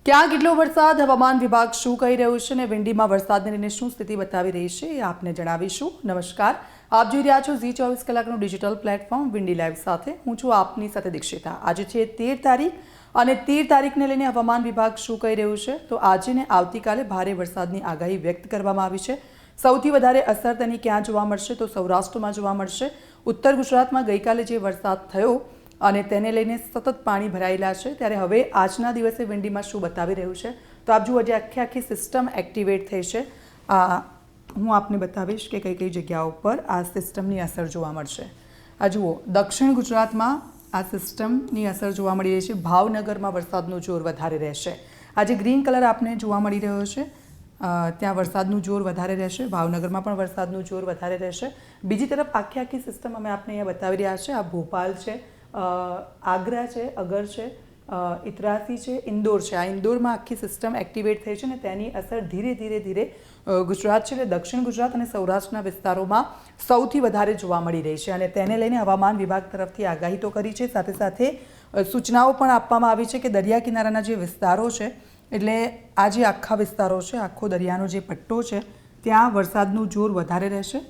ક્યાં કેટલો વરસાદ, હવામાન વિભાગ શું કહી રહ્યું છે અને વિંડીમાં વરસાદને લઈને શું સ્થિતિ બતાવી રહી છે એ આપને જણાવીશું। નમસ્કાર, આપ જોઈ રહ્યા છો ઝી 24 કલાકનું ડિજિટલ પ્લેટફોર્મ વિંડી લાઈવ સાથે। હું છું આપની સાથે દીક્ષિતા। આજે છે 13 તારીખ અને 13 તારીખને લઈને હવામાન વિભાગ શું કહી રહ્યું છે તો આજે ને આવતીકાલે ભારે વરસાદની આગાહી વ્યક્ત કરવામાં આવી છે। સૌથી વધારે અસર તેની ક્યાં જોવા મળશે તો સૌરાષ્ટ્રમાં જોવા મળશે। ઉત્તર ગુજરાતમાં ગઈકાલે જે વરસાદ થયો અને તેને લઈને સતત પાણી ભરાયેલા છે, ત્યારે હવે આજના દિવસે વિંડીમાં શું બતાવી રહ્યું છે તો આપ જુઓ, જે આખી સિસ્ટમ એક્ટિવેટ થઈ છે, હું આપને બતાવીશ કે કઈ કઈ જગ્યાઓ પર આ સિસ્ટમની અસર જોવા મળશે। આ જુઓ, દક્ષિણ ગુજરાતમાં આ સિસ્ટમની અસર જોવા મળી રહી છે। ભાવનગરમાં વરસાદનું જોર વધારે રહેશે। આજે ગ્રીન કલર આપને જોવા મળી રહ્યો છે, ત્યાં વરસાદનું જોર વધારે રહેશે। ભાવનગરમાં પણ વરસાદનું જોર વધારે રહેશે। બીજી તરફ આખી સિસ્ટમ અમે આપને અહીંયા બતાવી રહ્યા છે। આ ભોપાલ છે, આગ્રા છે, અગર છે, ઇતરાસી છે, ઇન્દોર છે। આ ઇન્દોરમાં આખી સિસ્ટમ એક્ટિવેટ થઈ છે અને તેની અસર ધીરે ધીરે ગુજરાત છે, એટલે દક્ષિણ ગુજરાત અને સૌરાષ્ટ્રના વિસ્તારોમાં સૌથી વધારે જોવા મળી રહી છે અને તેને લઈને હવામાન વિભાગ તરફથી આગાહી તો કરી છે, સાથે સાથે સૂચનાઓ પણ આપવામાં આવી છે કે દરિયા કિનારાના જે વિસ્તારો છે, એટલે આ જે આખા વિસ્તારો છે, આખો દરિયાનો જે પટ્ટો છે, ત્યાં વરસાદનું જોર વધારે રહેશે।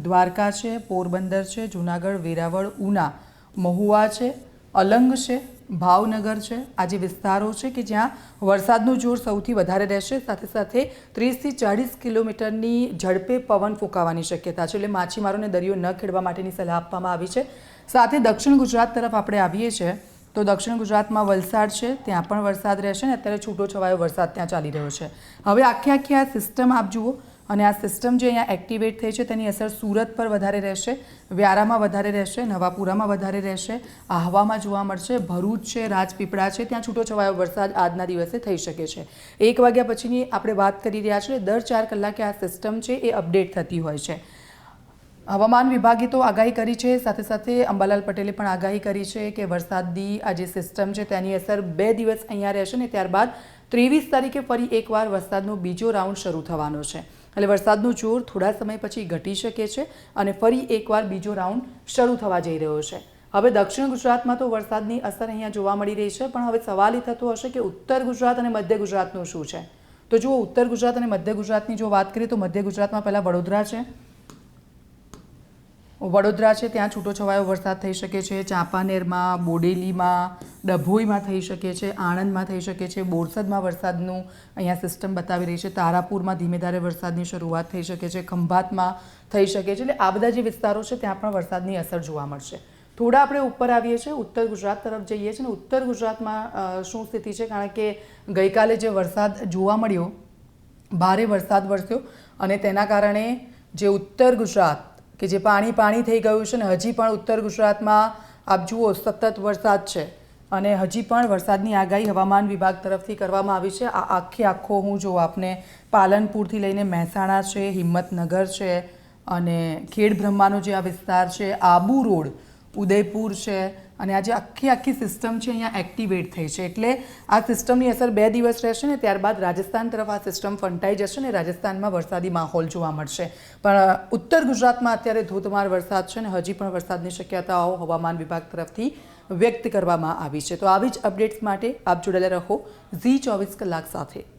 દ્વારકા છે, પોરબંદર છે, જૂનાગઢ, વેરાવળ, ઉના, મહુવા છે, અલંગ છે, ભાવનગર છે, આ જે વિસ્તારો છે કે જ્યાં વરસાદનું જોર સૌથી વધારે રહેશે। સાથે સાથે 30 થી 40 કિલોમીટરની ઝડપે પવન ફૂંકાવાની શક્યતા છે, એટલે માછીમારોને દરિયો ન ખેડવા માટેની સલાહ આપવામાં આવી છે। સાથે દક્ષિણ ગુજરાત તરફ આપણે આવીએ છીએ તો દક્ષિણ ગુજરાતમાં વલસાડ છે, ત્યાં પણ વરસાદ રહેશે ને અત્યારે છૂટો છવાયો વરસાદ ત્યાં ચાલી રહ્યો છે। હવે આખી આ સિસ્ટમ આપ જુઓ, અને આ સિસ્ટમ જે અહીંયા એક્ટિવેટ થઈ છે તેની અસર સુરત પર વધારે રહેશે, વ્યારામાં વધારે રહેશે, નવાપુરામાં વધારે રહેશે, આહવામાં જોવા મળશે, ભરૂચ છે, રાજપીપળા છે, ત્યાં છૂટો છવાયો વરસાદ આજના દિવસે થઈ શકે છે। 1 વાગ્યા પછીની આપણે વાત કરી રહ્યા છીએ। દર 4 કલાકે આ સિસ્ટમ છે એ અપડેટ થતી હોય છે। હવામાન વિભાગે તો આગાહી કરી છે, સાથે સાથે અંબાલાલ પટેલે પણ આગાહી કરી છે કે વરસાદની આ જે સિસ્ટમ છે તેની અસર 2 દિવસ અહીંયા રહેશે ને ત્યારબાદ 23 તારીખે ફરી એકવાર વરસાદનો બીજો રાઉન્ડ શરૂ થવાનો છે, એટલે વરસાદનું જોર થોડા સમય પછી ઘટી શકે છે અને ફરી એકવાર બીજો રાઉન્ડ શરૂ થવા જઈ રહ્યો છે। હવે દક્ષિણ ગુજરાતમાં તો વરસાદની અસર અહીંયા જોવા મળી રહી છે, પણ હવે સવાલ એ થતો હશે કે ઉત્તર ગુજરાત અને મધ્ય ગુજરાતનું શું છે? તો જુઓ, ઉત્તર ગુજરાત અને મધ્ય ગુજરાતની જો વાત કરીએ તો મધ્ય ગુજરાતમાં પહેલાં વડોદરા છે, ત્યાં છૂટો છવાયો વરસાદ થઈ શકે છે। ચાંપાનેરમાં, બોડેલીમાં, ડભોઈમાં થઈ શકે છે, આણંદમાં થઈ શકે છે, બોરસદમાં વરસાદનું અહીંયા સિસ્ટમ બતાવી રહી છે, તારાપુરમાં ધીમે ધારે વરસાદની શરૂઆત થઈ શકે છે, ખંભાતમાં થઈ શકે છે, એટલે આ બધા જે વિસ્તારો છે ત્યાં પણ વરસાદની અસર જોવા મળશે। થોડા આપણે ઉપર આવીએ છીએ, ઉત્તર ગુજરાત તરફ જઈએ છીએ ને ઉત્તર ગુજરાતમાં શું સ્થિતિ છે, કારણ કે ગઈકાલે જે વરસાદ જોવા મળ્યો, ભારે વરસાદ વરસ્યો અને તેના કારણે જે ઉત્તર ગુજરાત કે જે પાણી થઈ ગયું છે ને હજી પણ ઉત્તર ગુજરાતમાં આપ જુઓ સતત વરસાદ છે અને હજી પણ વરસાદની આગાહી હવામાન વિભાગ તરફથી કરવામાં આવી છે। આ આખો હું જો આપને પાલનપુરથી લઈને મહેસાણા છે, હિંમતનગર છે અને ખેડબ્રહ્માનો જે આ વિસ્તાર છે, આબુ રોડ, ઉદયપુર છે, અને આ જે આખી સિસ્ટમ છે અહીંયા એક્ટિવેટ થઈ છે, એટલે આ સિસ્ટમની અસર 2 દિવસ રહેશે ને ત્યારબાદ રાજસ્થાન તરફ આ સિસ્ટમ ફંટાઈ જશે ને રાજસ્થાનમાં વરસાદી માહોલ જોવા મળશે। પણ ઉત્તર ગુજરાતમાં અત્યારે ધોધમાર વરસાદ છે ને હજી પણ વરસાદની શક્યતાઓ હવામાન વિભાગ તરફથી વ્યક્ત કરવામાં આવી છે। તો આવી જ અપડેટ્સ માટે આપ જોડાયેલા રહો ઝી 24 કલાક સાથે।